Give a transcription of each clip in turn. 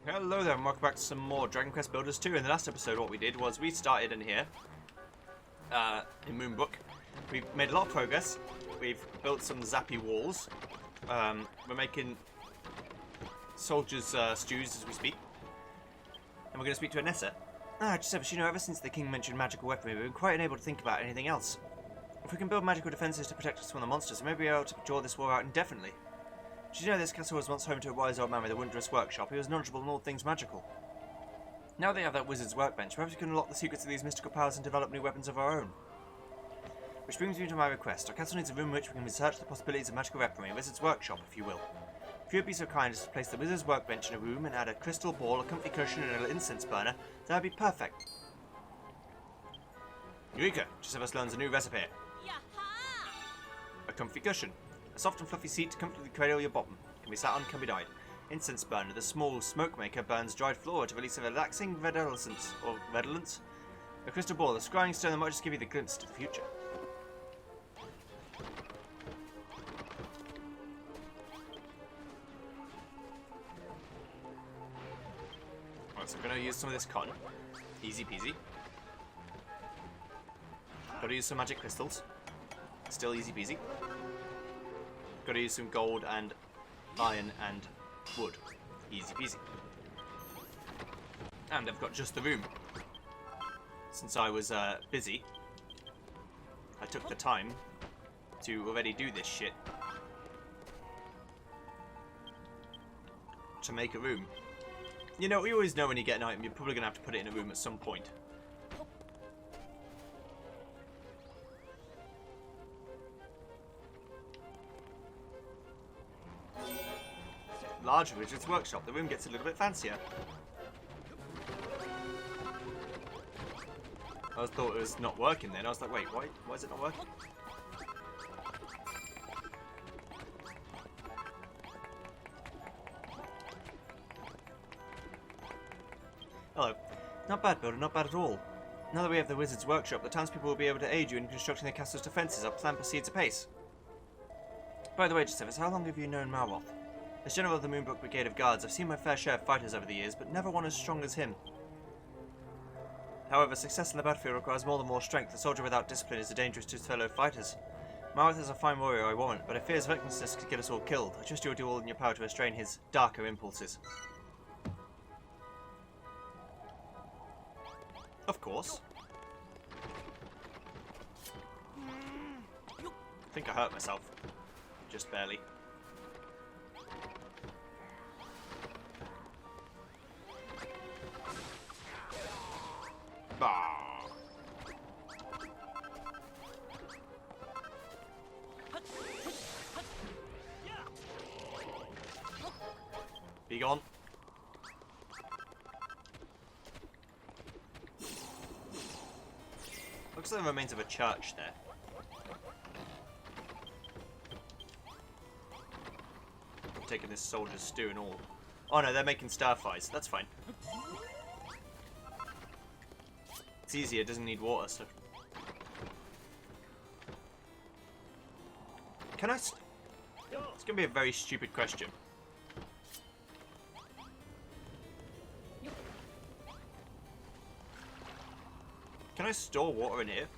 Hello there and welcome back to some more Dragon Quest Builders 2. In the last episode what we did was we started in here, in Moonbrook. We've made a lot of progress. We've built some zappy walls. We're making soldiers' stews as we speak. And we're going to speak to Anessa. Giuseppe, ever since the king mentioned magical weaponry, we've been quite unable to think about anything else. If we can build magical defences to protect us from the monsters, we may be able to draw this war out indefinitely. Did you know this castle was once home to a wise old man with a wondrous workshop? He was knowledgeable in all things magical. Now they have that wizard's workbench, perhaps we can unlock the secrets of these mystical powers and develop new weapons of our own. Which brings me to my request. Our castle needs a room in which we can research the possibilities of magical weaponry, a wizard's workshop, if you will. If you would be so kind as to place the wizard's workbench in a room and add a crystal ball, a comfy cushion, and an incense burner, that would be perfect. Eureka! Giuseppe learns a new recipe. A comfy cushion. A soft and fluffy seat to comfortably cradle your bottom. Can be sat on, can be died. Incense burner. The small smoke maker burns dried floor to release a relaxing redolence. A crystal ball. A scrying stone that might just give you the glimpse to the future. Right, so we're going to use some of this cotton. Easy peasy. Got to use some magic crystals. Still easy peasy. Got to use some gold and iron and wood. Easy peasy. And I've got just the room. Since I was busy, I took the time to already do this shit. To make a room. You know, you always know when you get an item, you're probably going to have to put it in a room at some point. Larger Wizard's Workshop. The room gets a little bit fancier. I thought it was not working then. I was like, wait, why is it not working? Hello. Not bad, builder, not bad at all. Now that we have the Wizard's Workshop, the townspeople will be able to aid you in constructing the castle's defences. Our plan proceeds apace. By the way, Giuseppe, how long have you known Malroth? As General of the Moonbrook Brigade of Guards, I've seen my fair share of fighters over the years, but never one as strong as him. However, success in the battlefield requires more than more strength. A soldier without discipline is dangerous to his fellow fighters. Malroth is a fine warrior, I warrant, but I fear his recklessness could get us all killed. I trust you will do all in your power to restrain his darker impulses. Of course. I think I hurt myself. Just barely. Bah. Be gone. Looks like the remains of a church there. I'm taking this soldier's stew and all. Oh no, they're making stir fries. That's fine. It's easier, it doesn't need water, so... Can I... It's gonna be a very stupid question. Can I store water in here?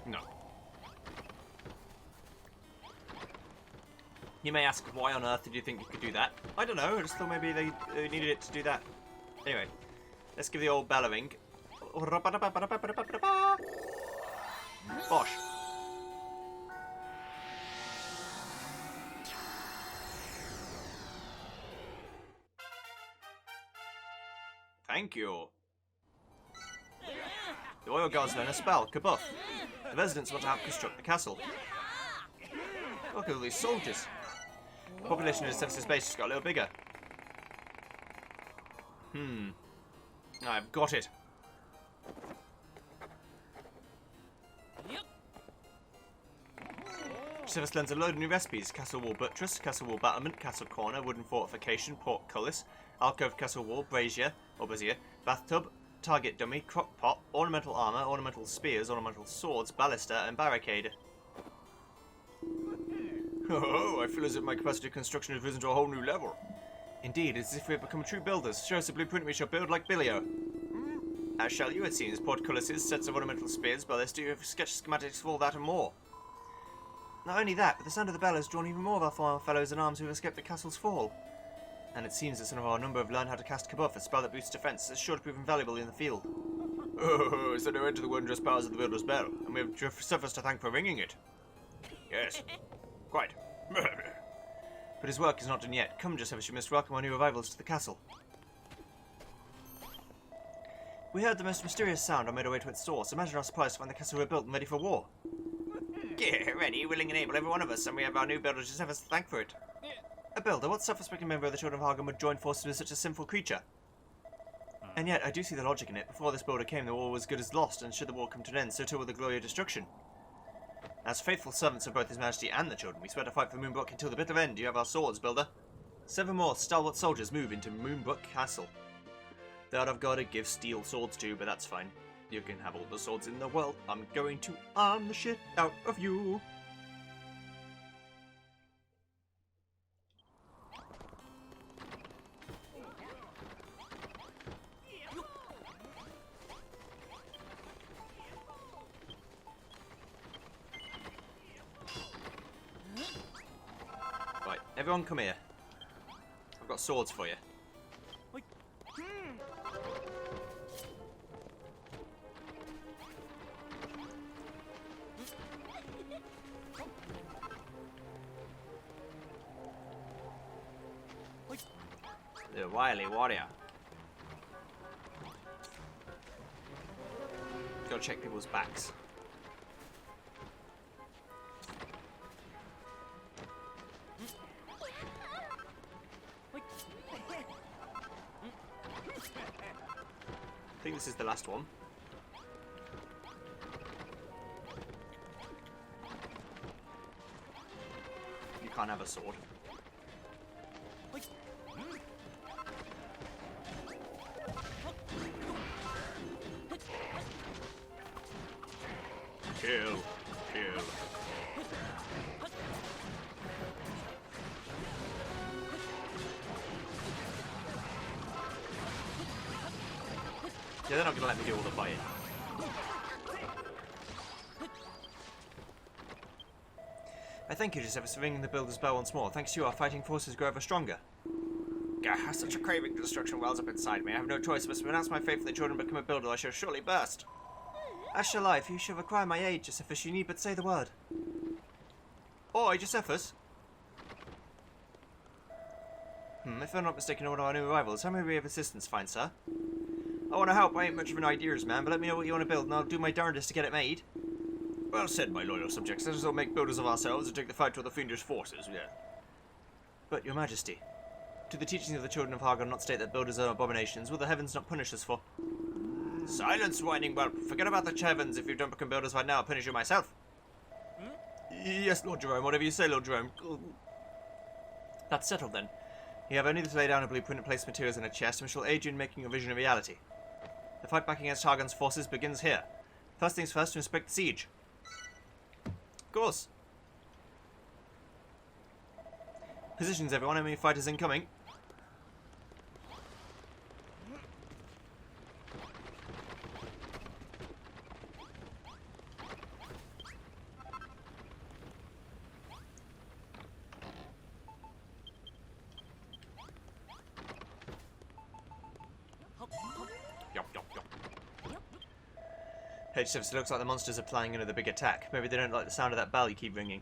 No. You may ask, why on earth did you think you could do that? I don't know, I just thought maybe they needed it to do that. Anyway, let's give the old bell a ring. Bosh. Thank you. The Royal Guards learn a spell, Kabuff. The residents want to help construct the castle. Look at all these soldiers. The population of the Census base just got a little bigger. I've got it. Service learns a load of new recipes. Castle wall buttress, castle wall battlement, castle corner, wooden fortification, portcullis, alcove castle wall, brazier, or brazier, bathtub, target dummy, crock pot, ornamental armour, ornamental spears, ornamental swords, ballista, and barricade. Oh, I feel as if my capacity of construction has risen to a whole new level. Indeed, it's as if we have become true builders. Show us a blueprint we shall build like Billio. As shall you, it seems. Portcullises, sets of ornamental spears, ballistae, you have sketch schematics for all that and more. Not only that, but the sound of the bell has drawn even more of our former fellows in arms who have escaped the castle's fall. And it seems that some of our number have learned how to cast Kabuff, a spell that boosts defense. It's sure to prove invaluable in the field. Oh, is there no end to the wondrous powers of the Builder's Bell? And we have Josephus to thank for ringing it. Yes, quite. But his work is not done yet. Come, Josephus, you must welcome our new arrivals to the castle. We heard the most mysterious sound and made our way to its source. Imagine our surprise to find the castle rebuilt and ready for war. Yeah, ready, willing and able, every one of us, and we have our new builder Josephus to thank for it. A builder? What self-respecting member of the Children of Hargon would join forces with such a sinful creature? And yet, I do see the logic in it. Before this builder came, the war was good as lost, and should the war come to an end, so too will the glory of destruction. As faithful servants of both His Majesty and the children, we swear to fight for Moonbrook until the bitter end. You have our swords, builder. 7 more stalwart soldiers move into Moonbrook Castle. That I've got to give steel swords to, but that's fine. You can have all the swords in the world. I'm going to arm the shit out of you. Right, everyone come here. I've got swords for you. The wily warrior. Go check people's backs. I think this is the last one. You can't have a sword. Kill. Kill. Yeah, they're not going to let me do all the fighting. I thank you, Josephus, for ringing the Builder's Bell once more. Thanks to you, our fighting forces grow ever stronger. Gah, such a craving for destruction wells up inside me. I have no choice but to renounce my faith in the children and become a builder. I shall surely burst. As shall I. If you shall require my aid, Josephus, you need but say the word. Oi, Josephus. If I'm not mistaken, one of our new arrivals. How may we be of assistance, fine sir? I want to help. I ain't much of an ideas man, but let me know what you want to build, and I'll do my darndest to get it made. Well said, my loyal subjects. Let us all make builders of ourselves and take the fight to the fiendish forces, yeah. But, your majesty, do the teachings of the children of Hargon not state that builders are abominations? Will the heavens not punish us for? Silence, whining whelp. Forget about the heavens. If you don't become builders right now, I'll punish you myself. Yes, Lord Jerome. Whatever you say, Lord Jerome. That's settled, then. You have only to lay down a blueprint and place materials in a chest, and we shall aid you in making your vision a reality. The fight back against Hargon's forces begins here. First things first, to inspect the siege. Of course. Positions, everyone. Enemy fighters incoming. Hey, Josephus, it looks like the monsters are planning another big attack. Maybe they don't like the sound of that bell you keep ringing.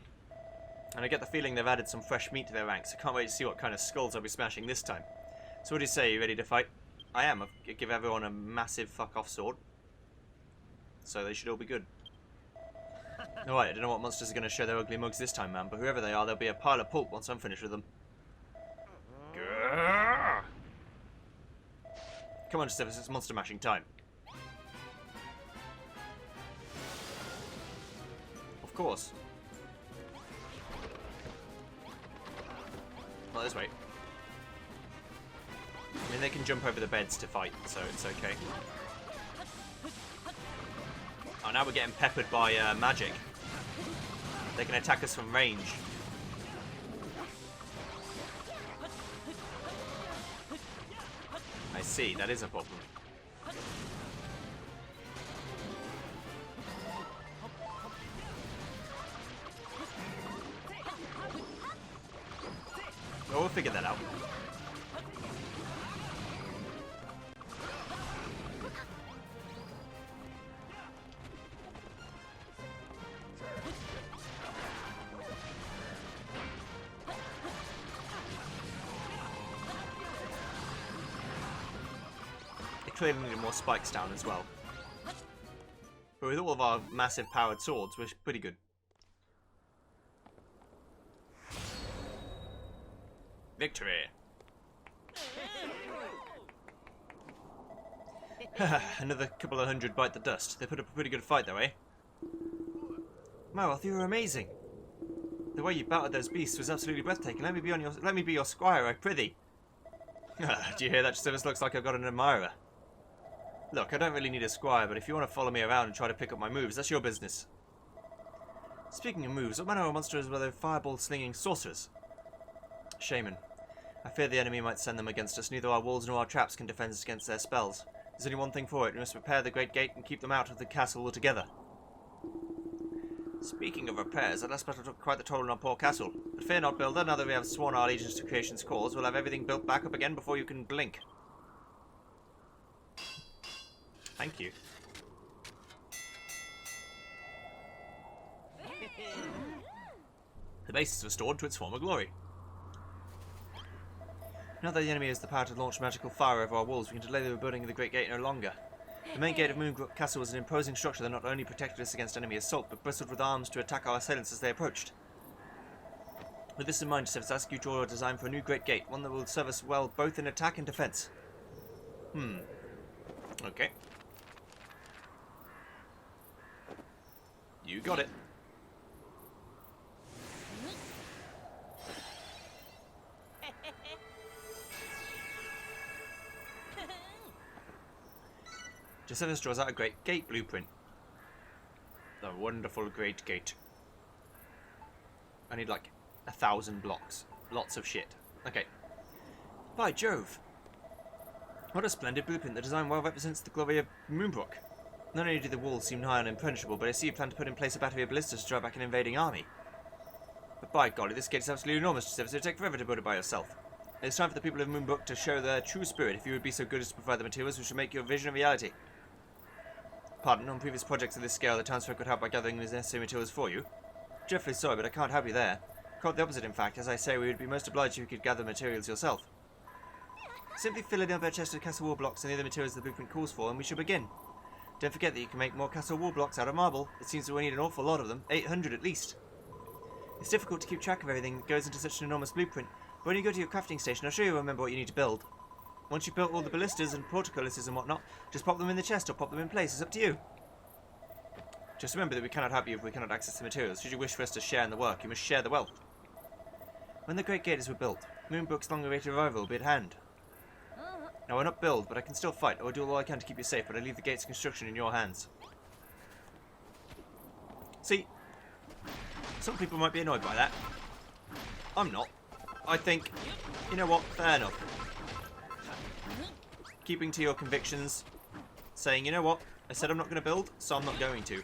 And I get the feeling they've added some fresh meat to their ranks. I can't wait to see what kind of skulls I'll be smashing this time. So what do you say? You ready to fight? I am. I'll give everyone a massive fuck-off sword. So they should all be good. Alright, I don't know what monsters are going to show their ugly mugs this time, man, but whoever they are, there'll be a pile of pulp once I'm finished with them. Come on, Josephus, it's monster mashing time. Of course. Not this way. I mean, they can jump over the beds to fight, so it's okay. Oh, now we're getting peppered by magic. They can attack us from range. see, that is a problem. Well, we'll figure that out. They clearly needed more spikes down as well. But with all of our massive powered swords, we're pretty good. Victory! Another couple of hundred bite the dust. They put up a pretty good fight though, eh? Marroth, you were amazing. The way you battled those beasts was absolutely breathtaking. Let me be your squire, I prithee. Do you hear that? Just looks like I've got an admirer. Look, I don't really need a squire, but if you want to follow me around and try to pick up my moves, that's your business. Speaking of moves, what manner of monsters were they fireball-slinging sorcerers? Shaman. I fear the enemy might send them against us. Neither our walls nor our traps can defend us against their spells. There's only one thing for it. We must repair the Great Gate and keep them out of the castle altogether. Speaking of repairs, that last battle took quite the toll on our poor castle. But fear not, Builder, now that we have sworn our allegiance to creation's cause, we'll have everything built back up again before you can blink. Thank you. The base is restored to its former glory. Now that the enemy has the power to launch magical fire over our walls, we can delay the rebuilding of the Great Gate no longer. The main gate of Moonbrook Castle was an imposing structure that not only protected us against enemy assault, but bristled with arms to attack our assailants as they approached. With this in mind, Severus, I ask you to draw a design for a new Great Gate, one that will serve us well both in attack and defense. Okay. You got it. Josephus draws out a great gate blueprint. The wonderful great gate. I need like 1,000 blocks. Lots of shit. Okay. By Jove! What a splendid blueprint. The design well represents the glory of Moonbrook. Not only do the walls seem nigh on impenetrable, but I see you plan to put in place a battery of ballistas to drive back an invading army. But by golly, this gate is absolutely enormous, Josephus. It would take forever to build it by yourself. It's time for the people of Moonbrook to show their true spirit. If you would be so good as to provide the materials, we should make your vision a reality. Pardon, on previous projects of this scale, the townsfolk could help by gathering the necessary materials for you. Dreadfully sorry, but I can't help you there. Quite the opposite, in fact. As I say, we would be most obliged if you could gather materials yourself. Simply fill in a chest of castle wall blocks and the other materials the blueprint calls for, and we shall begin. Don't forget that you can make more castle wall blocks out of marble. It seems that we need an awful lot of them, 800 at least. It's difficult to keep track of everything that goes into such an enormous blueprint, but when you go to your crafting station, I'll show you remember what you need to build. Once you've built all the ballistas and portcullises and whatnot, just pop them in the chest or pop them in place. It's up to you. Just remember that we cannot help you if we cannot access the materials. Should you wish for us to share in the work, you must share the wealth. When the Great Gate is rebuilt, Moonbrook's long-awaited arrival will be at hand. Now, I will not build, but I can still fight. I will do all I can to keep you safe, but I leave the gate's construction in your hands. See, some people might be annoyed by that. I'm not. I think, you know what, fair enough. Keeping to your convictions, saying, you know what, I said I'm not going to build, so I'm not going to.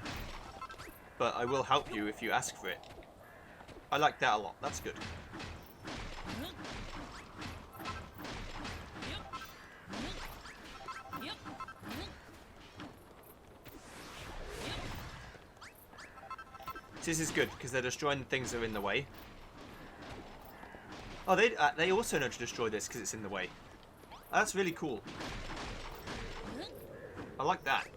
But I will help you if you ask for it. I like that a lot, that's good. This is good, because they're destroying the things that are in the way. Oh, they also know to destroy this because it's in the way. That's really cool. I like that.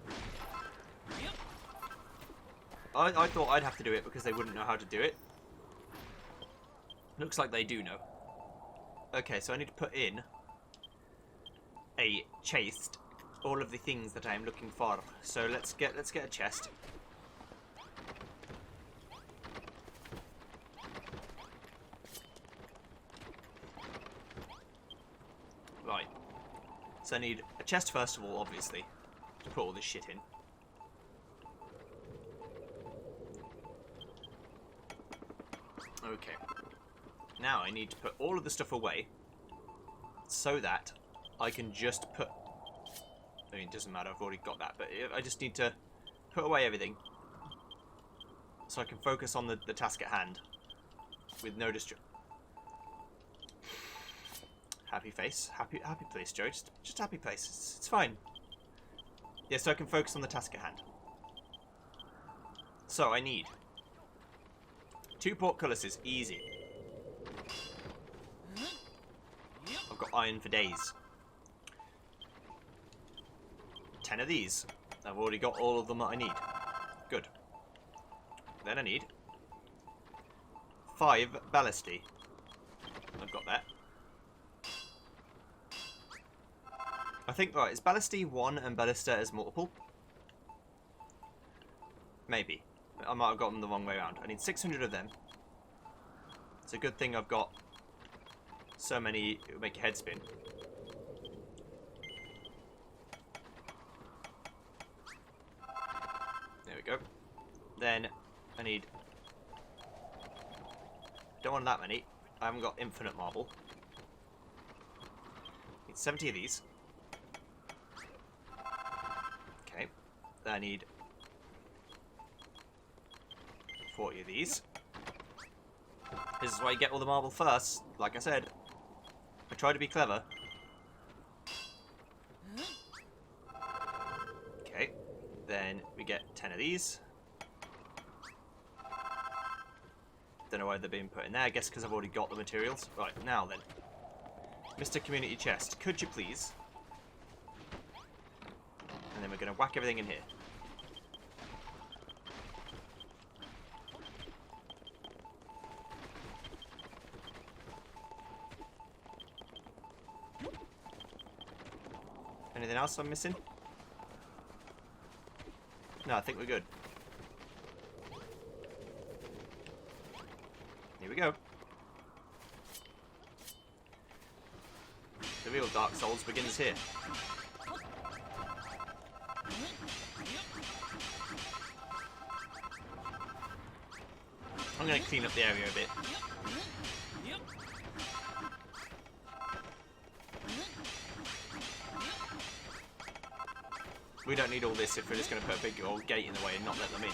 I thought I'd have to do it because they wouldn't know how to do it. Looks like they do know. Okay, so I need to put in a chest all of the things that I'm looking for. So let's get a chest. Right. So I need a chest first of all, obviously, to put all this shit in. Okay. Now I need to put all of the stuff away so that I can just put... I mean, it doesn't matter, I've already got that, but I just need to put away everything so I can focus on the task at hand with no distraction. Happy face. Happy place, Joe. Just happy place. It's fine. Yeah, so I can focus on the task at hand. So, I need 2 portcullises. Easy. I've got iron for days. 10 of these. I've already got all of them that I need. Good. Then I need 5 ballistae. I've got that. I think, right, is ballistae 1 and ballista as multiple? Maybe. I might have got them the wrong way around. I need 600 of them. It's a good thing I've got so many it would make your head spin. There we go. Then I need... Don't want that many. I haven't got infinite marble. Need 70 of these. Okay. Then I need 40 of these. This is why you get all the marble first. Like I said, I try to be clever. Okay. Then we get 10 of these. Don't know why they're being put in there. I guess because I've already got the materials. Right, now then. Mr. Community Chest, could you please? And then we're going to whack everything in here. Anything else I'm missing? No, I think we're good. Here we go. The real Dark Souls begins here. I'm going to clean up the area a bit. We don't need all this if we're just going to put a big old gate in the way and not let them in.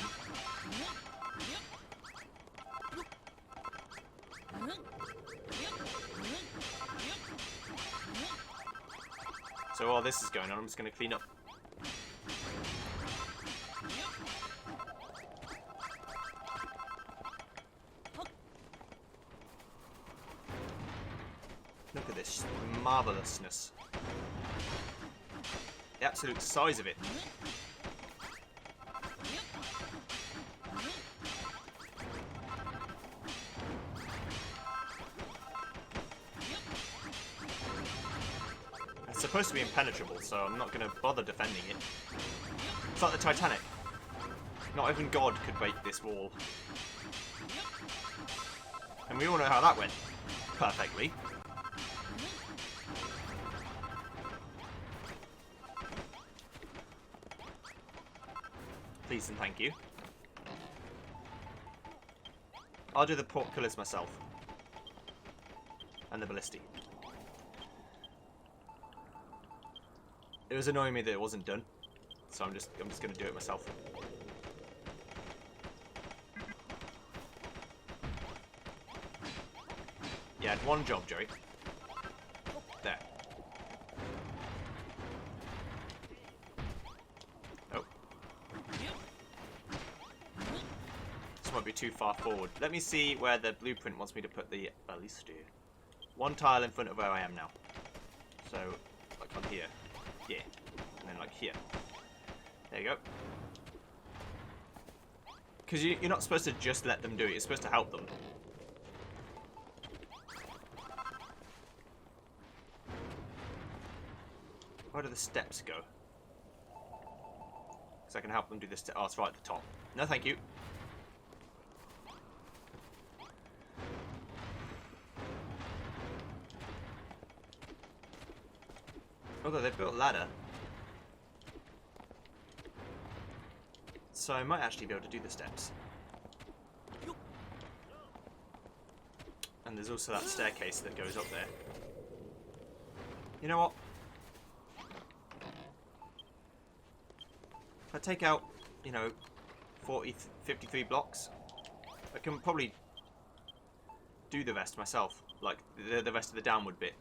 So while this is going on, I'm just going to clean up. Look at this marvellousness. The absolute size of it. It's supposed to be impenetrable, so I'm not going to bother defending it. It's like the Titanic. Not even God could break this wall. And we all know how that went. Perfectly. Please and thank you. I'll do the portcullis myself. And the ballistae. It was annoying me that it wasn't done. So I'm just gonna do it myself. Yeah, I had one job, Joey. There. Oh. This might be too far forward. Let me see where the blueprint wants me to put the ballistae. One tile in front of where I am now. So, like on here. Yeah. And then like here. There you go. Because you're not supposed to just let them do it. You're supposed to help them. Where do the steps go? Because I can help them do this. Oh, it's right at the top. No, thank you. Although they've built a ladder. So I might actually be able to do the steps. And there's also that staircase that goes up there. You know what? If I take out, you know, 53 blocks, I can probably do the rest myself, like the rest of the downward bit.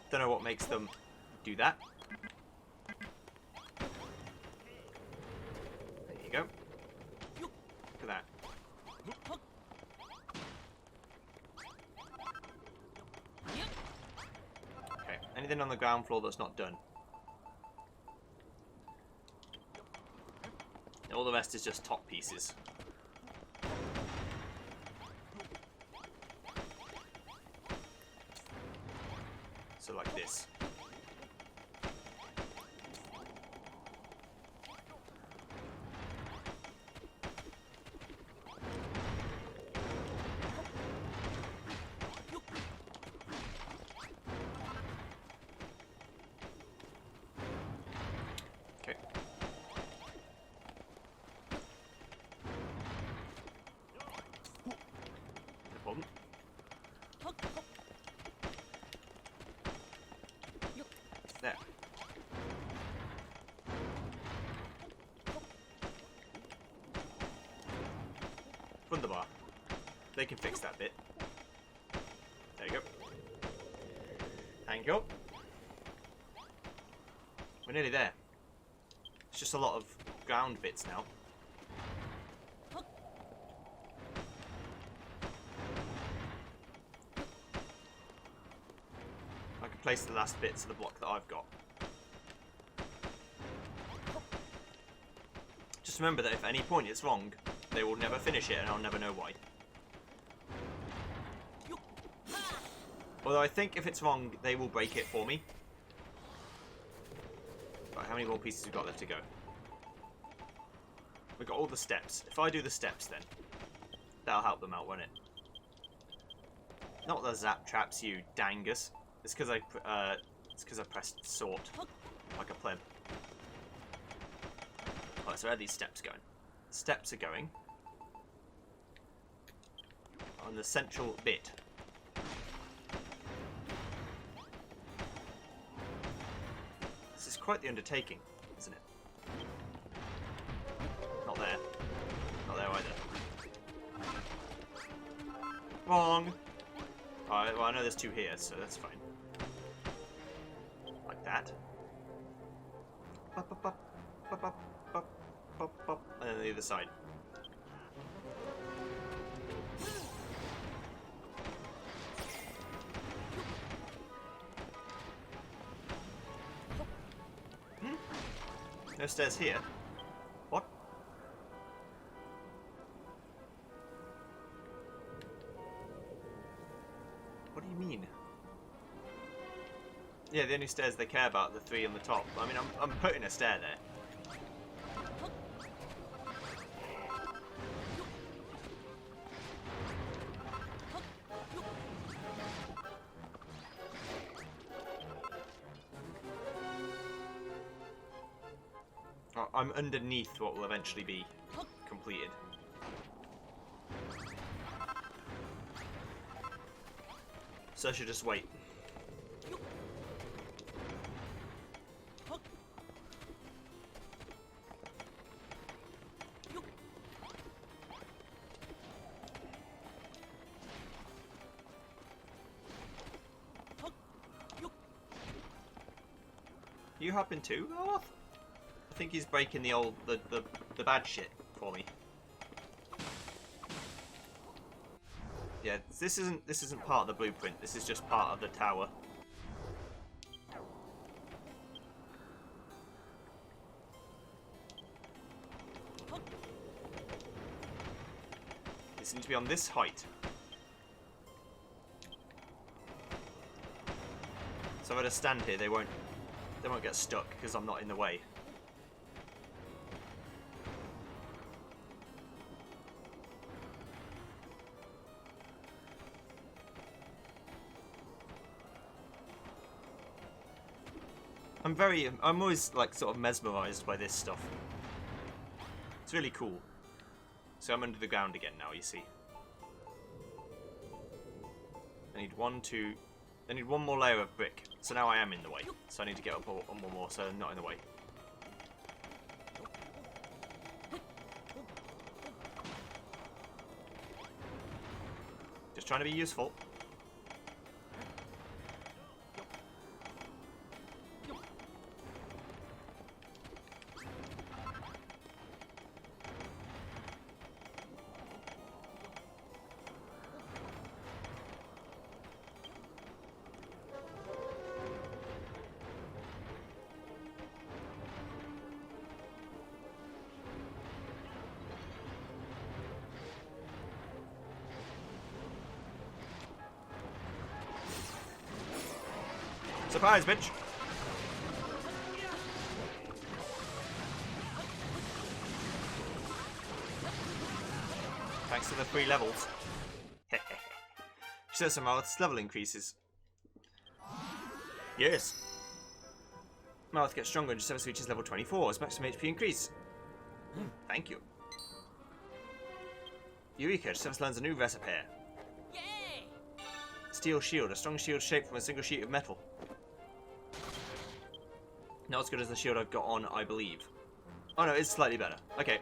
Don't know what makes them do that. There you go. Look at that. Okay, anything on the ground floor that's not done? All the rest is just top pieces. So like this. Okay. No problem. There. Wunderbar. They can fix that bit. There you go. Thank you. We're nearly there. It's just a lot of ground bits now. I can place the last bits of the block that I've got. Just remember that if at any point it's wrong, they will never finish it and I'll never know why. Although I think if it's wrong, they will break it for me. Right, how many more pieces we've got left to go? We've got all the steps. If I do the steps then, that'll help them out, won't it? Not the zap traps, you dangus. It's because I pressed sort like a pleb. Right, so where are these steps going? Steps are going on the central bit. This is quite the undertaking, isn't it? Not there. Not there either. Wrong! Alright, well I know there's two here, so that's fine. Like that. Bop, bop, bop, bop, bop, bop, bop, bop. And then the other side. No stairs here. What? What do you mean? Yeah, the only stairs they care about are the three on the top. I mean, I'm putting a stair there. I'm underneath what will eventually be completed. So I should just wait. You happen to? Oh, I think he's breaking the bad shit for me. Yeah, this isn't part of the blueprint. This is just part of the tower. It seems to be on this height. So if I just stand here, they won't get stuck because I'm not in the way. I'm always like sort of mesmerized by this stuff. It's really cool. So I'm under the ground again now, you see. I need one more layer of brick. So now I am in the way. So I need to get up one more so I'm not in the way. Just trying to be useful. Surprise, bitch! Thanks to the 3 levels. She says some Marth's level increases. Yes. Marth gets stronger and just reaches level 24 as maximum HP increase. Thank you. Eureka just learns a new recipe. Yay! Steel shield, a strong shield shaped from a single sheet of metal. Not as good as the shield I've got on, I believe. Oh no, it's slightly better. Okay.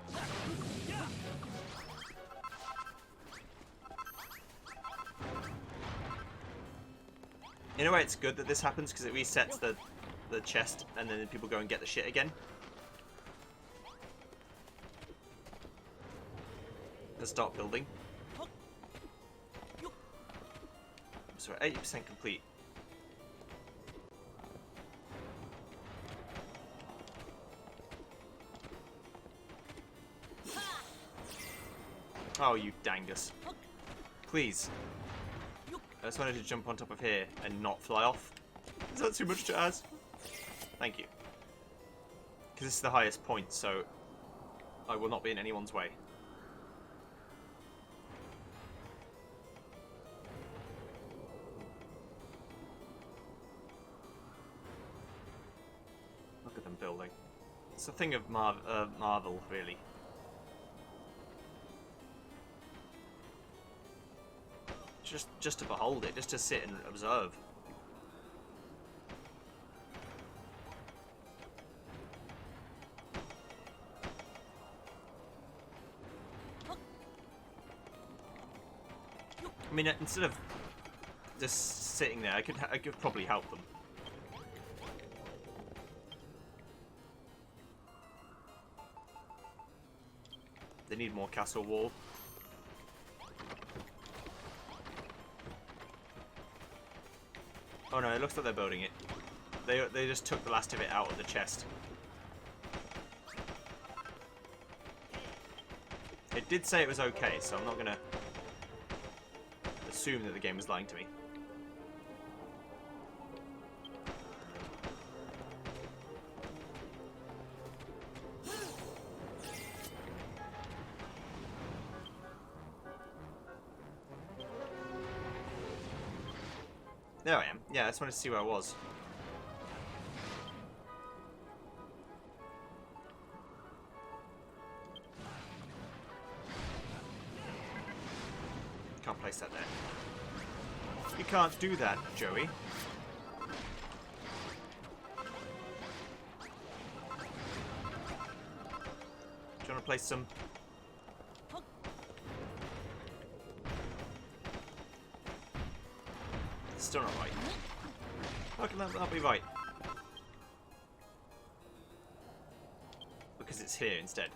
In a way, it's good that this happens because it resets the chest, and then people go and get the shit again. Let's start building. So we're 80% complete. Oh, you dangus. Please. I just wanted to jump on top of here and not fly off. Is that too much to ask? Thank you. Because this is the highest point, so I will not be in anyone's way. Look at them building. It's a thing of marvel, really. Just to behold it, just to sit and observe. I mean, instead of just sitting there, I could probably help them. They need more castle wall. Oh no, it looks like they're building it. They just took the last of it out of the chest. It did say it was okay, so I'm not gonna assume that the game is lying to me. There I am. Yeah, I just wanted to see where I was. Can't place that there. You can't do that, Joey. Do you want to place some... Still not right. How can that not be right? Because it's here instead.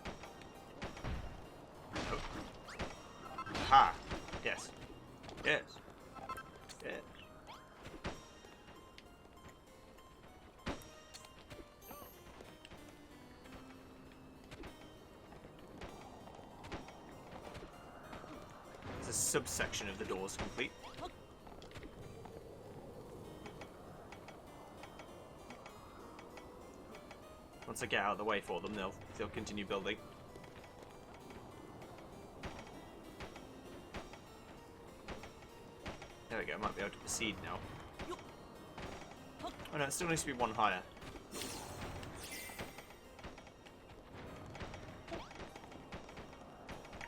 Oh. Aha! Yes. Yes. Yes. There's a subsection of the doors complete. Once I get out of the way for them, they'll continue building. There we go, I might be able to proceed now. Oh no, it still needs to be one higher.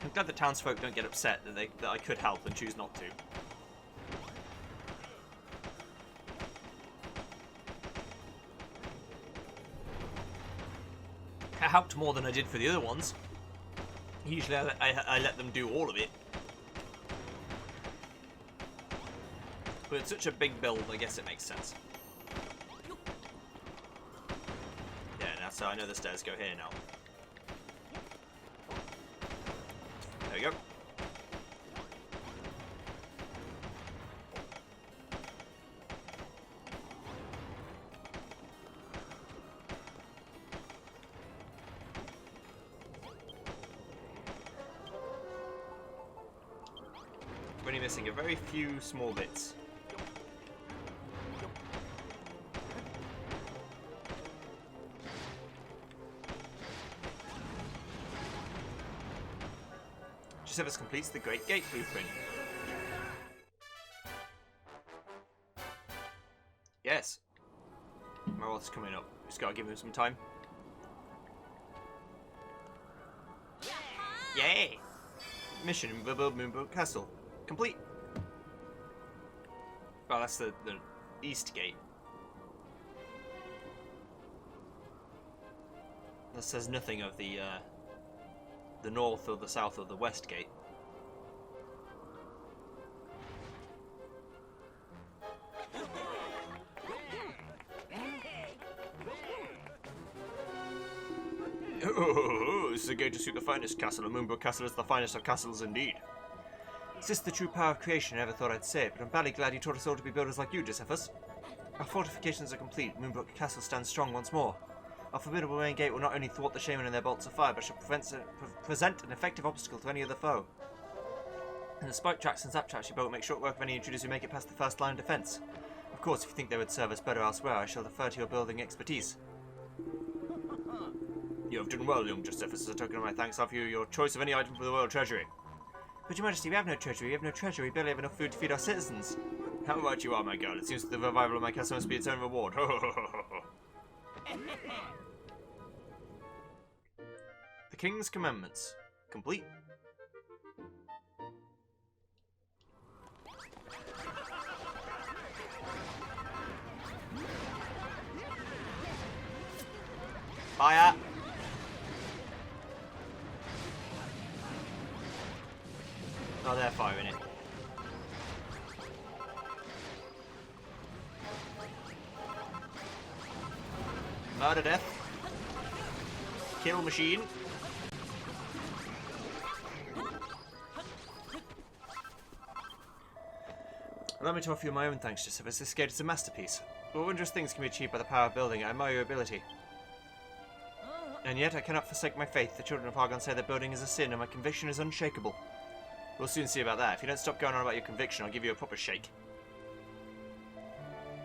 I'm glad the townsfolk don't get upset that I could help and choose not to. I helped more than I did for the other ones. Usually I let them do all of it. But it's such a big build, I guess it makes sense. Yeah, now so I know the stairs go here now. There we go. We're only missing a very few small bits. Josephus completes the Great Gate blueprint. Yes. Maroth's coming up. Just gotta give him some time. Yay! Mission in Build Moonbrook Castle. Complete. Well, that's the east gate. That says nothing of the north or the south or the west gate. Oh, this is a gate to suit the finest castle, and Moonbrook Castle is the finest of castles indeed. Is this the true power of creation? I never thought I'd say it, but I'm badly glad you taught us all to be builders like you, Josephus. Our fortifications are complete. Moonbrook Castle stands strong once more. Our formidable main gate will not only thwart the Shaman and their bolts of fire, but shall present an effective obstacle to any other foe. And the spike tracks and zap tracks you built make short work of any intruders who make it past the first line of defense. Of course, if you think they would serve us better elsewhere, I shall defer to your building expertise. You have done well, young Josephus. As a token of my thanks, I offer you your choice of any item for the royal treasury. But your majesty, we have no treasury. We have no treasury. We barely have enough food to feed our citizens. How right you are, my girl. It seems that the revival of my castle must be its own reward. The King's Commandments. Complete. Fire! Oh, they're firing it. Murder death. Kill machine. Allow me to offer you my own thanks, Josephus. This gate is a masterpiece. What wondrous things can be achieved by the power of building. I admire your ability. And yet I cannot forsake my faith. The children of Hargon say that building is a sin, and my conviction is unshakable. We'll soon see about that. If you don't stop going on about your conviction, I'll give you a proper shake.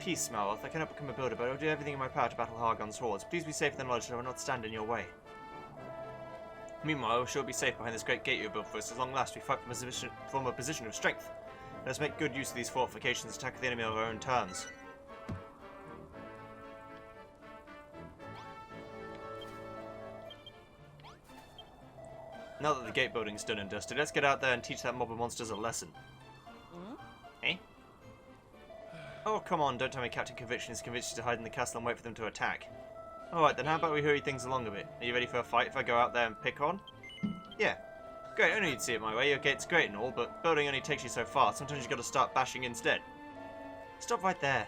Peace, Maroth. I cannot become a builder, but I will do everything in my power to battle Hargon's hordes. Please be safe in the knowledge that I will not stand in your way. Meanwhile, I will sure be safe behind this great gate you have built for us. As long last we fight from a position of strength. Let us make good use of these fortifications and attack the enemy on our own terms. Now that the gate building's done and dusted, let's get out there and teach that mob of monsters a lesson. Eh? Oh, come on, don't tell me Captain Conviction is convinced you to hide in the castle and wait for them to attack. Alright then, how about we hurry things along a bit? Are you ready for a fight if I go out there and pick on? Yeah. Great, I know you'd see it my way. Your gate's great and all, but building only takes you so far. Sometimes you've got to start bashing instead. Stop right there.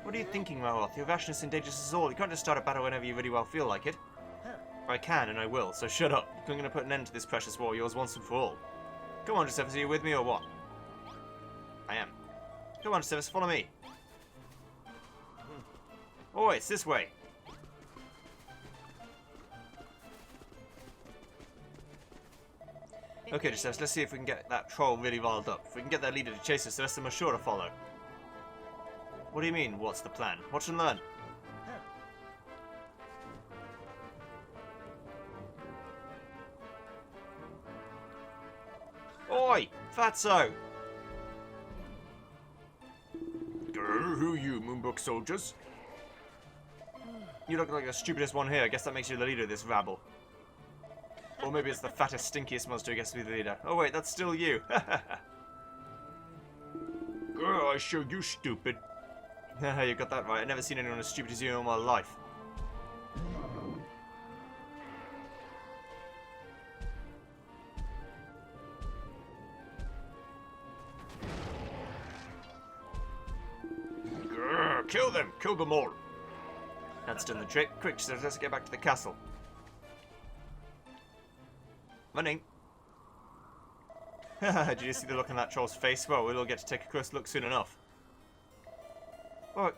What are you thinking, Maroth? Your rashness endangers us all. You can't just start a battle whenever you really well feel like it. I can, and I will, so shut up. I'm going to put an end to this precious war of yours once and for all. Come on, Josephus, are you with me or what? I am. Come on, Josephus, follow me. Oh, it's this way. Okay, Josephus, let's see if we can get that troll really riled up. If we can get their leader to chase us, the rest of them are sure to follow. What do you mean, what's the plan? Watch and learn. Oi! Fatso! Who are you, Moonbrook soldiers? You look like the stupidest one here. I guess that makes you the leader of this rabble. Or maybe it's the fattest, stinkiest monster who gets to be the leader. Oh wait, that's still you. Oh, I show you stupid. You got that right. I've never seen anyone as stupid as you in all my life. Grr, kill them! Kill them all! That's done the trick. Quick, so let's get back to the castle. Running. Did you see the look on that troll's face? Well, we'll all get to take a close look soon enough. Oh,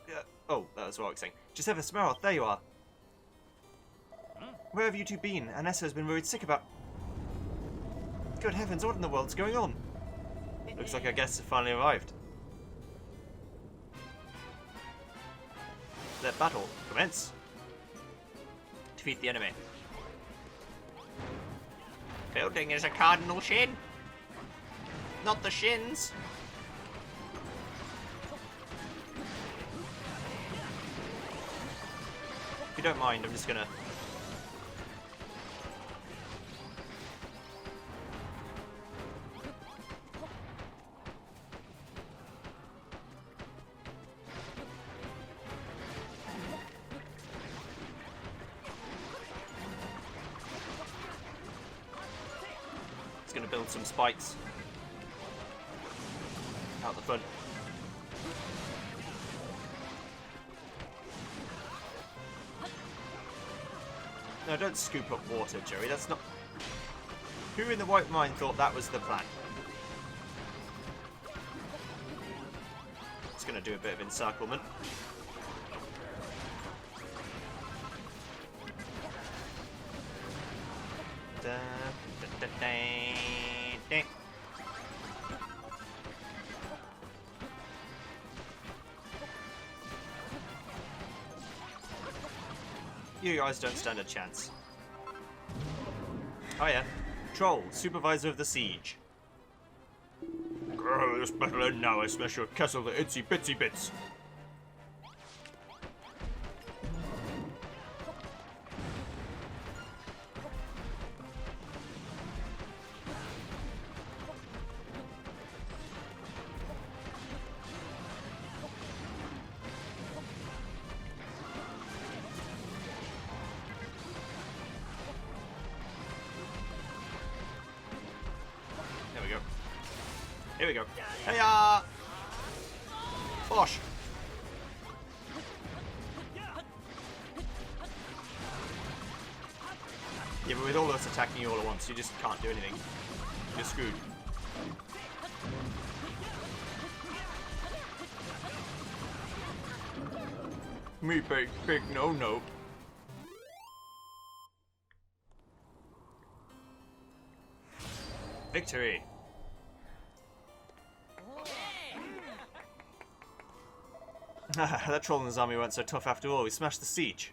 that was what I was saying. Josephus, Smaroth, there you are. Where have you two been? Anessa has been worried sick about... Good heavens, what in the world's going on? Looks like our guests have finally arrived. Let battle commence. Defeat the enemy. Building is a cardinal shin. Not the shins. If you don't mind, I'm just gonna... It's gonna build some spikes out the front. No, don't scoop up water, Joey. That's not... Who in the right mind thought that was the plan? It's going to do a bit of encirclement. Da, da, da, da, da. You guys don't stand a chance. Oh yeah. Troll, supervisor of the siege. Grr, this battle end now. I smash your castle to itsy bitsy bits. Here we go. Hey-ya! Bosh! Yeah, but with all of us attacking you all at once, you just can't do anything. You're screwed. Me big no. Victory! That troll and his army weren't so tough after all. We smashed the siege.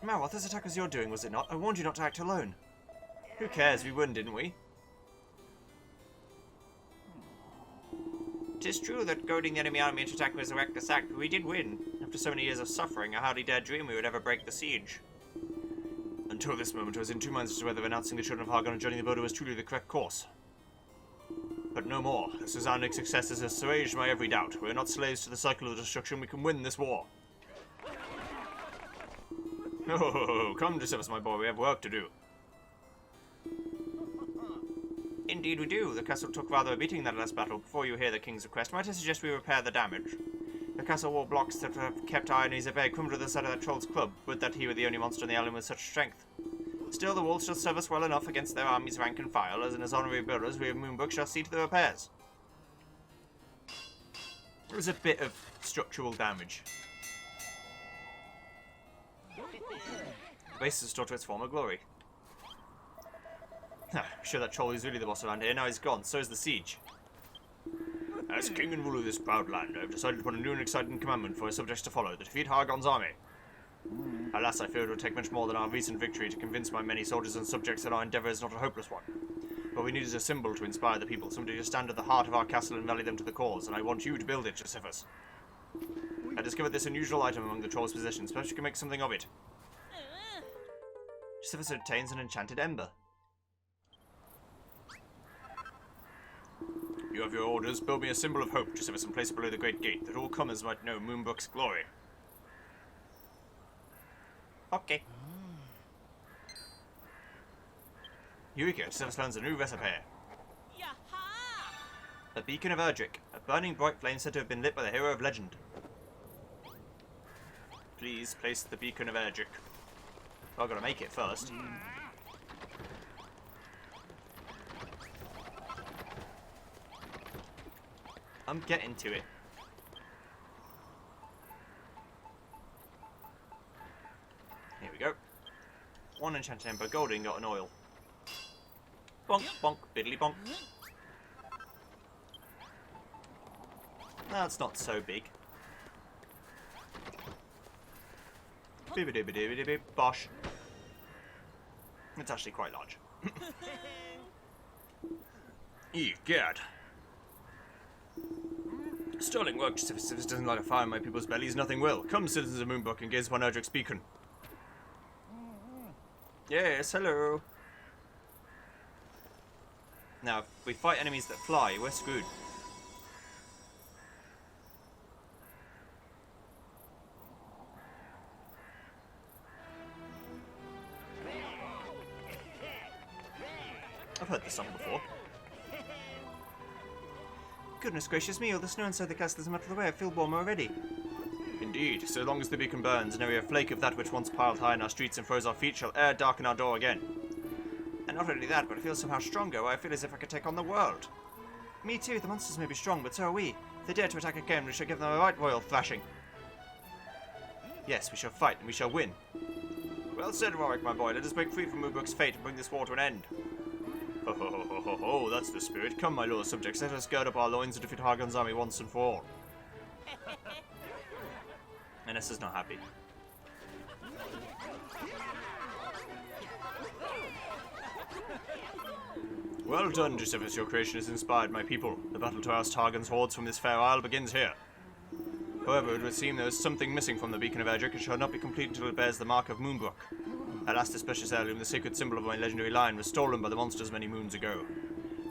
Marwath, this attack was your doing, was it not? I warned you not to act alone. Who cares? We won, didn't we? 'Tis true that goading the enemy army into attack was a reckless act, but we did win. After so many years of suffering, I hardly dared dream we would ever break the siege. Until this moment, I was in two minds as to whether announcing the children of Hargon and joining the border was truly the correct course. But no more. This resounding success has assuaged my every doubt. We are not slaves to the cycle of destruction. We can win this war. Oh, come, Josephus, my boy. We have work to do. Indeed we do. The castle took rather a beating in that last battle. Before you hear the king's request, might I suggest we repair the damage? The castle wall blocks that have kept our enemies at bay crumbled to the side of that troll's club. Would that he were the only monster in the island with such strength. Still, the walls shall serve us well enough against their army's rank and file, as honorary builders, we of Moonbrook shall see to the repairs. There was a bit of structural damage. The base is restored to its former glory. I'm sure that troll is really the boss around here. Now he's gone, so is the siege. As king and ruler of this proud land, I have decided upon a new and exciting commandment for his subjects to follow, to defeat Hargon's army. Alas, I fear it will take much more than our recent victory to convince my many soldiers and subjects that our endeavour is not a hopeless one. What we need is a symbol to inspire the people, somebody to stand at the heart of our castle and rally them to the cause, and I want you to build it, Josephus. I discovered this unusual item among the troll's possessions. Perhaps you can make something of it. Josephus obtains an enchanted ember. You have your orders. Build me a symbol of hope, Josephus, and place it below the great gate, that all comers might know Moonbrook's glory. Okay. Eureka! Josephus learns a new recipe. Yaha! A beacon of Erdrick. A burning bright flame said to have been lit by the hero of legend. Please place the beacon of Erdrick. I've got to make it first. I'm getting to it. Here we go. One enchanted ember, gold ingot, and oil. Bonk, bonk, biddly bonk. That's not so big. Bibbidi-bibbidi-bibbidi, bosh. It's actually quite large. Egad. Sterling work, Josephus. If this doesn't light a fire in my people's bellies, nothing will. Come, citizens of Moonbrook, and gaze upon Erdrick's beacon. Yes, hello. Now, if we fight enemies that fly, we're screwed. I've heard this song before. Goodness gracious me, all the snow inside the castle is melted away. I feel warmer already. Indeed, so long as the beacon burns, and every flake of that which once piled high in our streets and froze our feet shall e'er darken our door again. And not only that, but I feel somehow stronger, I feel as if I could take on the world. Me too, the monsters may be strong, but so are we. If they dare to attack again, we shall give them a right royal thrashing. Yes, we shall fight, and we shall win. Well said, Warwick, my boy. Let us break free from Moonbrook's fate and bring this war to an end. Ho ho ho ho ho ho, that's the spirit. Come, my lord subjects, let us gird up our loins and defeat Hargon's army once and for all. Nessa's not happy. Well done, Josephus, your creation has inspired my people. The battle to oust Hargon's hordes from this fair isle begins here. However, it would seem there is something missing from the beacon of Erdrick and shall not be complete until it bears the mark of Moonbrook. Alas, this precious heirloom, the sacred symbol of my legendary line, was stolen by the monsters many moons ago.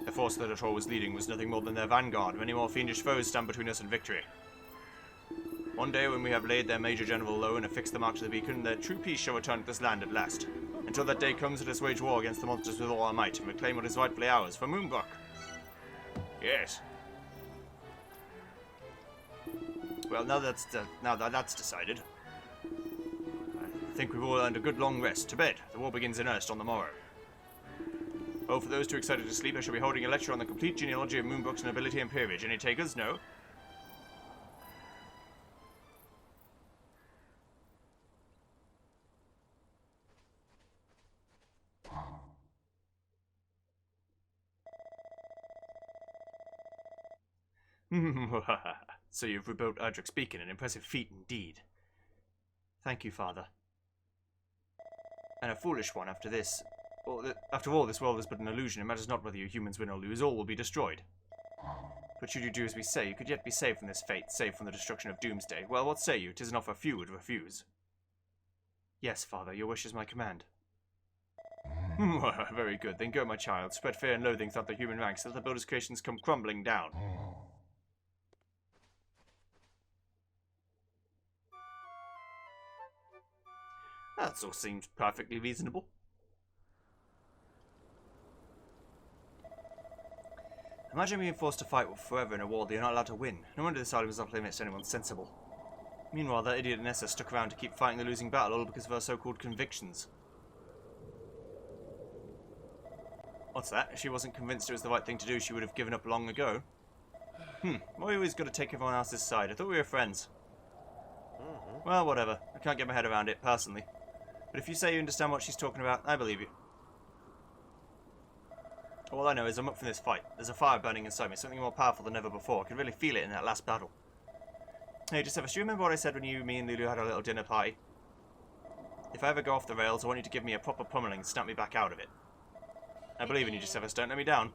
The force that Ator was leading was nothing more than their vanguard. Many more fiendish foes stand between us and victory. One day, when we have laid their major general low and affixed the mark to the beacon, their true peace shall return to this land at last. Until that day comes, let us wage war against the monsters with all our might and reclaim what is rightfully ours for Moonbrook. Yes. Well, now that that's decided, I think we've all earned a good long rest. To bed. The war begins in earnest on the morrow. Oh, for those too excited to sleep, I shall be holding a lecture on the complete genealogy of Moonbrook's nobility and peerage. Any takers? No? So you've rebuilt Erdrick's beacon, an impressive feat indeed. Thank you, Father. And a foolish one after this. After all, this world is but an illusion. It matters not whether you humans win or lose. All will be destroyed. But should you do as we say, you could yet be saved from this fate, saved from the destruction of Doomsday. Well, what say you? 'Tis an offer few would refuse. Yes, Father, your wish is my command. Very good. Then go, my child. Spread fear and loathing throughout the human ranks. Let the builder's creations come crumbling down. That all seems perfectly reasonable. Imagine being forced to fight forever in a war that you're not allowed to win. No wonder this island was off limits to anyone sensible. Meanwhile, that idiot Nessa stuck around to keep fighting the losing battle all because of her so-called convictions. What's that? If she wasn't convinced it was the right thing to do, she would have given up long ago. Why are you always got to take everyone else's side? I thought we were friends. Well, whatever. I can't get my head around it, personally. But if you say you understand what she's talking about, I believe you. All I know is I'm up for this fight. There's a fire burning inside me, something more powerful than ever before. I could really feel it in that last battle. Hey, Josephus, do you remember what I said when me and Lulu had our little dinner party? If I ever go off the rails, I want you to give me a proper pummeling and snap me back out of it. I believe in you, Josephus. Don't let me down.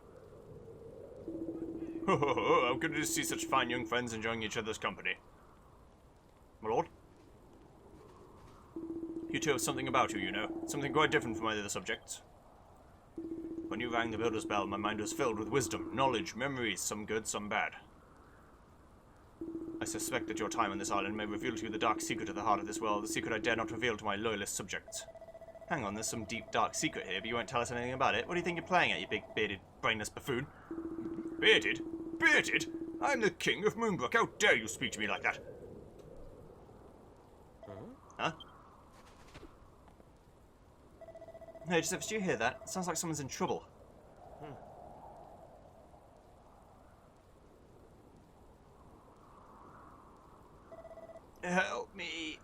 Ho ho ho, how good it is to see such fine young friends enjoying each other's company. My lord? You two have something about you, you know. Something quite different from my other subjects. When you rang the Builder's Bell, my mind was filled with wisdom, knowledge, memories, some good, some bad. I suspect that your time on this island may reveal to you the dark secret at the heart of this world, the secret I dare not reveal to my loyalist subjects. Hang on, there's some deep, dark secret here, but you won't tell us anything about it. What do you think you're playing at, you big, bearded, brainless buffoon? Bearded? Bearded? I'm the king of Moonbrook. How dare you speak to me like that? Huh? Hey, Joseph, do you hear that? It sounds like someone's in trouble. Help me.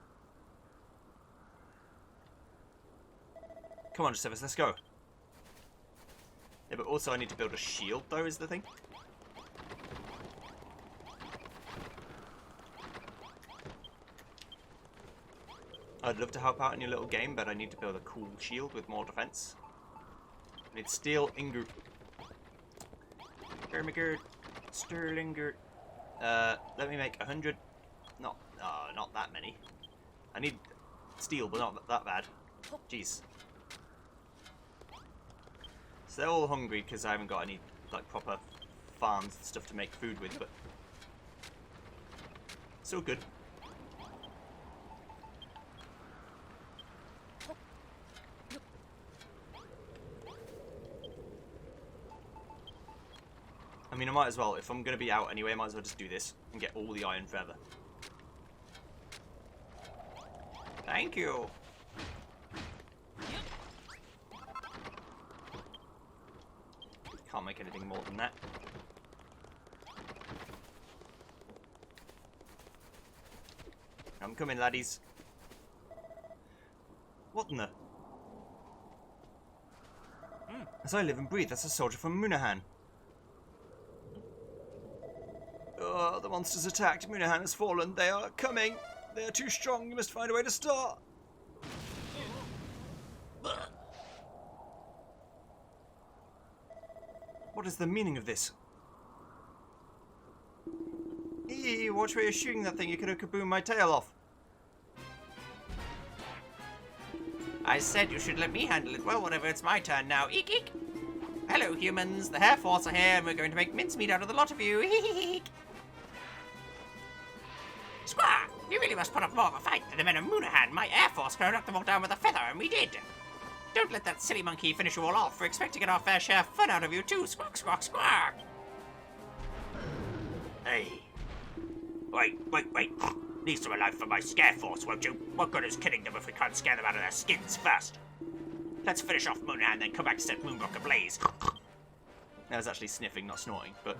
Come on, Josephus, let's go. Yeah, but also I need to build a shield, though, is the thing. I'd love to help out in your little game, but I need to build a cool shield with more defense. I need steel ingot. Ermigerd. Sterlingert. Let me make 100. Not that many. I need steel, but not that bad. Jeez. So they're all hungry because I haven't got any like proper farms and stuff to make food with, but still good. I mean, I might as well, if I'm going to be out anyway, I might as well just do this and get all the iron forever. Thank you. Can't make anything more than that. I'm coming, laddies. What in the... As I live and breathe, that's a soldier from Munahan. Oh, the monster's attacked. Munahan has fallen. They are coming. They are too strong. You must find a way to start. What is the meaning of this? Eee, watch where you're shooting that thing. You could have kaboomed my tail off. I said you should let me handle it. Well, whatever, it's my turn now. Eek, eek. Hello, humans. The Hair Force are here, and we're going to make mincemeat out of the lot of you. Eek. Squaw, you really must put up more of a fight than the men of Munahan. My Air Force could have knocked them all down with a feather, and we did. Don't let that silly monkey finish you all off. We expect to get our fair share of fun out of you, too. Squawk, squawk, squawk. Hey. Wait. Leave some alive for my Scare Force, won't you? What good is killing them if we can't scare them out of their skins first? Let's finish off Munahan, then come back to set Moonbrook ablaze. That was actually sniffing, not snorting, but...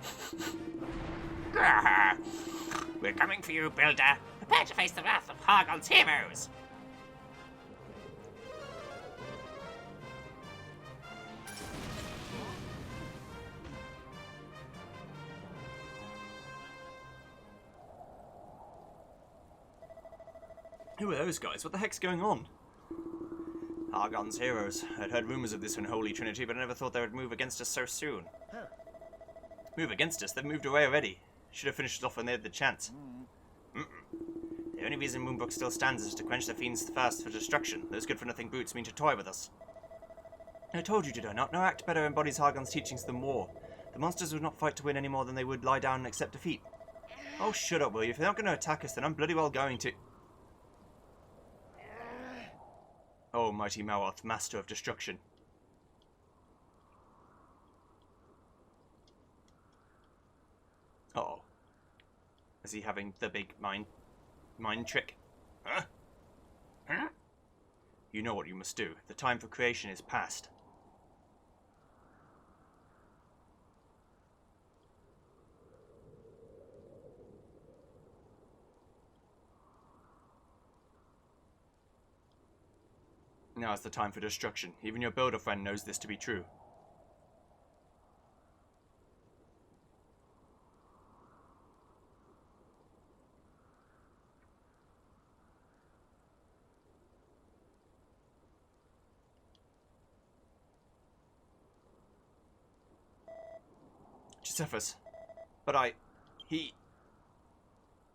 We're coming for you, Builder. Prepare to face the wrath of Hargon's heroes. Who are those guys? What the heck's going on? Hargon's heroes. I'd heard rumors of this Unholy Trinity, but I never thought they would move against us so soon. Move against us? They've moved away already. Should have finished it off when they had the chance. The only reason Moonbrook still stands is to quench the fiend's thirst for destruction. Those good-for-nothing brutes mean to toy with us. I told you, did I not? No act better embodies Hargon's teachings than war. The monsters would not fight to win any more than they would lie down and accept defeat. Oh, shut up, will you? If they're not going to attack us, then I'm bloody well going to... Oh, mighty Mawoth, master of destruction. Uh-oh. Is he having the big mind trick? Huh? Huh? You know what you must do. The time for creation is past. Now is the time for destruction. Even your builder friend knows this to be true. Josephus, but he...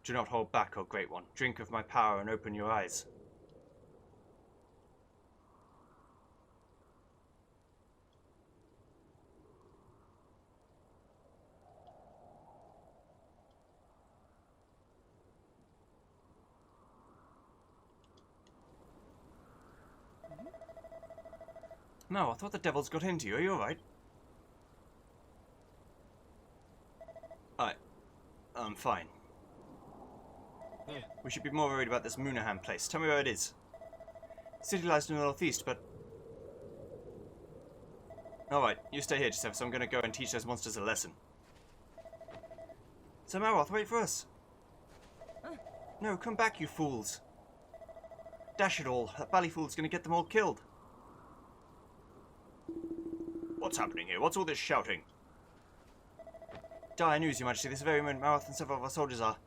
Do not hold back, O Great One. Drink of my power and open your eyes. No, I thought the devils got into you. Are you alright? I'm fine. We should be more worried about this Moonahan place. Tell me where it is. The city lies to the northeast, but... Alright, you stay here, Josephus. I'm gonna go and teach those monsters a lesson. So Maroth, wait for us. No, come back, you fools. Dash it all. That Ballyfool's gonna get them all killed. What's happening here? What's all this shouting? Dire news, Your Majesty. This very moment, Maroth and several of our soldiers are...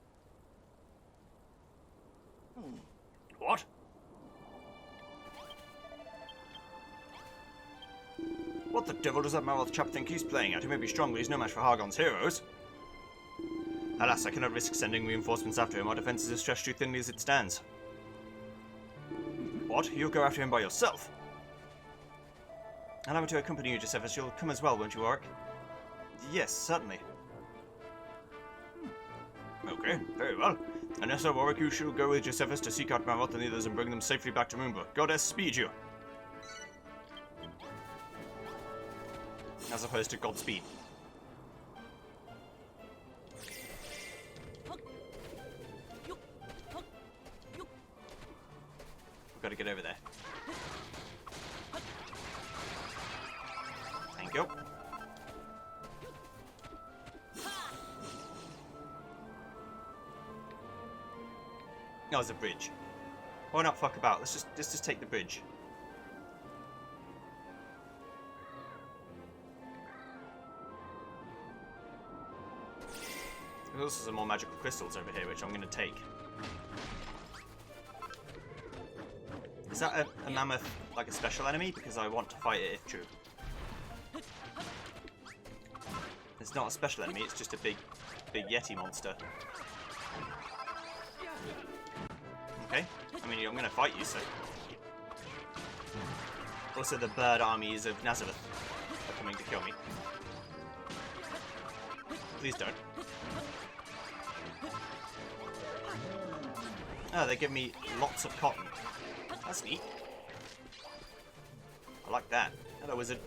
What? What the devil does that Maroth chap think he's playing at? He may be strong, but he's no match for Hargon's heroes. Alas, I cannot risk sending reinforcements after him. Our defences are stretched too thinly as it stands. What? You'll go after him by yourself? Allow me to accompany you, Josephus. You'll come as well, won't you, Warwick? Yes, certainly. Okay, very well. Anessa, Warwick, you shall go with Josephus to seek out Maroth and the others and bring them safely back to Moonbrook. Goddess speed you! As opposed to Godspeed. We've got to get over there. Thank you. No, there's a bridge. Why not fuck about? Let's just take the bridge. There's also some more magical crystals over here, which I'm going to take. Is that a mammoth, like a special enemy? Because I want to fight it if true. It's not a special enemy, it's just a big Yeti monster. Okay, I mean, I'm going to fight you, so... Also, the bird armies of Nazareth are coming to kill me. Please don't. Oh, they give me lots of cotton. That's neat. I like that. Hello, wizard.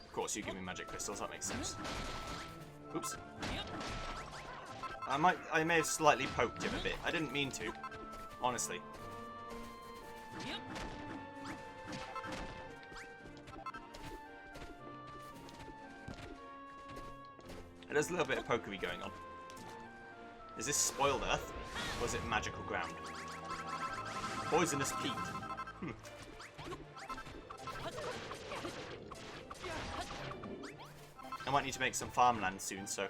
Of course, you give me magic crystals. That makes sense. Oops. I may have slightly poked him a bit. I didn't mean to, honestly. There's a little bit of pokery going on. Is this spoiled earth? Or is it magical ground? Poisonous peat. I might need to make some farmland soon, so...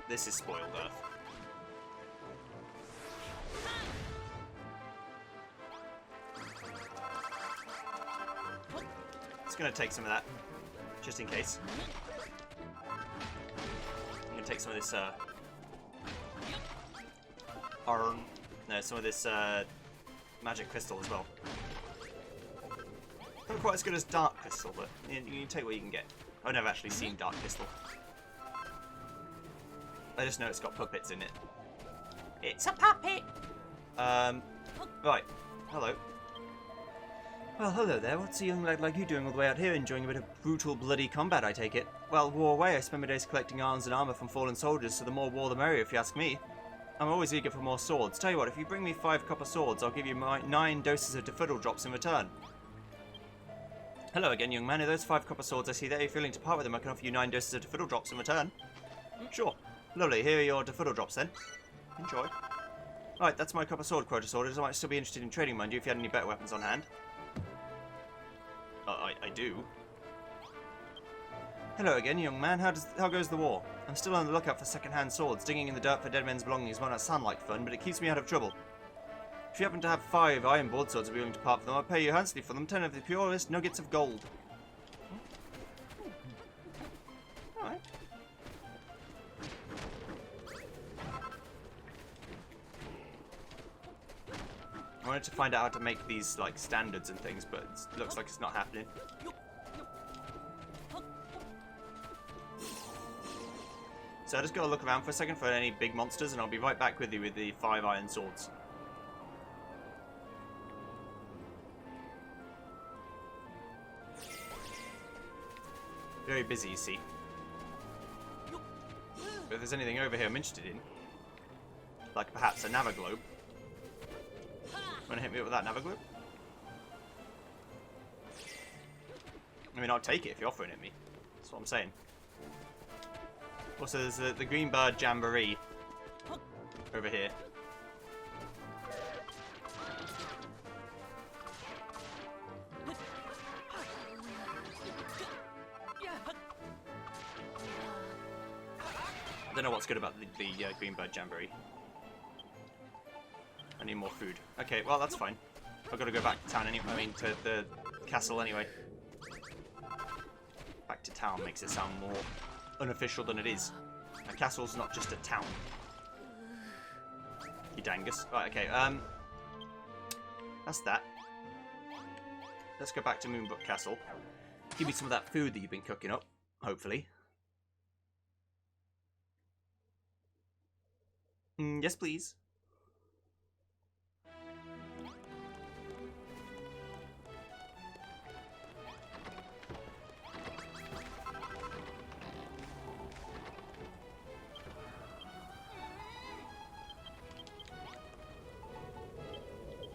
This is spoiled earth. Just gonna take some of that, just in case. I'm gonna take some of this, some of this, magic crystal as well. Not quite as good as dark crystal, but you can take what you can get. I've never actually seen dark crystal. I just know it's got puppets in it. It's a puppet! Right. Hello. Well, hello there. What's a young lad like you doing all the way out here, enjoying a bit of brutal, bloody combat, I take it? Well, war away. I spend my days collecting arms and armour from fallen soldiers, so the more war the merrier, if you ask me. I'm always eager for more swords. Tell you what, if you bring me 5 copper swords, I'll give you 9 doses of Daffodil drops in return. Hello again, young man. Are those 5 copper swords I see there? You're feeling to part with them, I can offer you 9 doses of Daffodil drops in return. Sure. Lovely. Here are your Daffodil drops then. Enjoy. Alright, that's my copper sword quota sorted. I might still be interested in trading, mind you, if you had any better weapons on hand. I do. Hello again, young man. How goes the war? I'm still on the lookout for second-hand swords. Digging in the dirt for dead men's belongings might not sound like fun, but it keeps me out of trouble. If you happen to have 5 iron broadswords I'd be willing to part for them, I'll pay you handsomely for them. 10 of the purest nuggets of gold. Alright. I wanted to find out how to make these, like, standards and things, but it looks like it's not happening. So I just gotta look around for a second for any big monsters, and I'll be right back with you with the 5 iron swords. Very busy, you see. But if there's anything over here I'm interested in, like perhaps a Navaglobe. Wanna hit me up with that Navaglobe? I mean, I'll take it if you're offering it me. That's what I'm saying. Also, there's the Green Bird Jamboree over here. I don't know what's good about the Green Bird Jamboree. I need more food. Okay, well, that's fine. I've got to go back to town anyway. I mean, to the castle anyway. Back to town makes it sound more unofficial than it is. A castle's not just a town. You dangus. Right, okay, that's that. Let's go back to Moonbrook Castle. Give me some of that food that you've been cooking up, hopefully. Yes, please.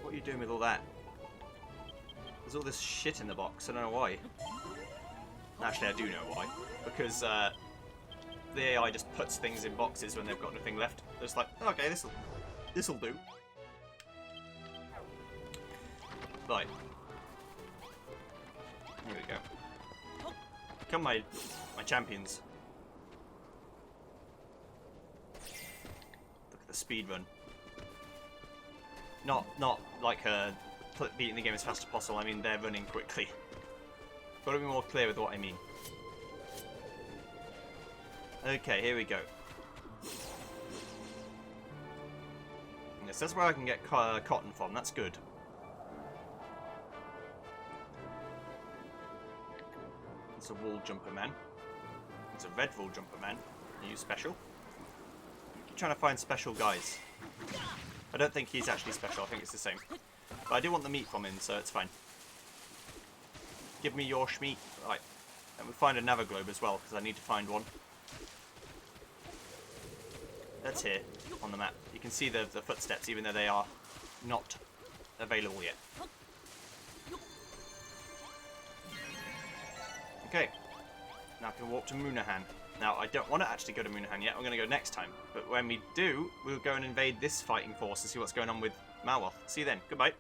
What are you doing with all that? There's all this shit in the box. I don't know why. Actually, I do know why. Because the AI just puts things in boxes when they've got nothing left. They're just like, oh, okay, this'll do. Right. Here we go. Come my champions. Look at the speed run. Not like beating the game as fast as possible. I mean, they're running quickly. Got to be more clear with what I mean. Okay, here we go. Yes, that's where I can get cotton from. That's good. It's a Wool Jumper Man. It's a Red Wool Jumper Man. New special. Keep trying to find special guys. I don't think he's actually special. I think it's the same. But I do want the meat from him, so it's fine. Give me your schmeat. Right. And we'll find a Navaglobe as well, because I need to find one. That's here on the map. You can see the footsteps, even though they are not available yet. Okay. Now I can walk to Moonahan. Now, I don't want to actually go to Moonahan yet. I'm going to go next time. But when we do, we'll go and invade this fighting force and see what's going on with Malwath. See you then. Goodbye.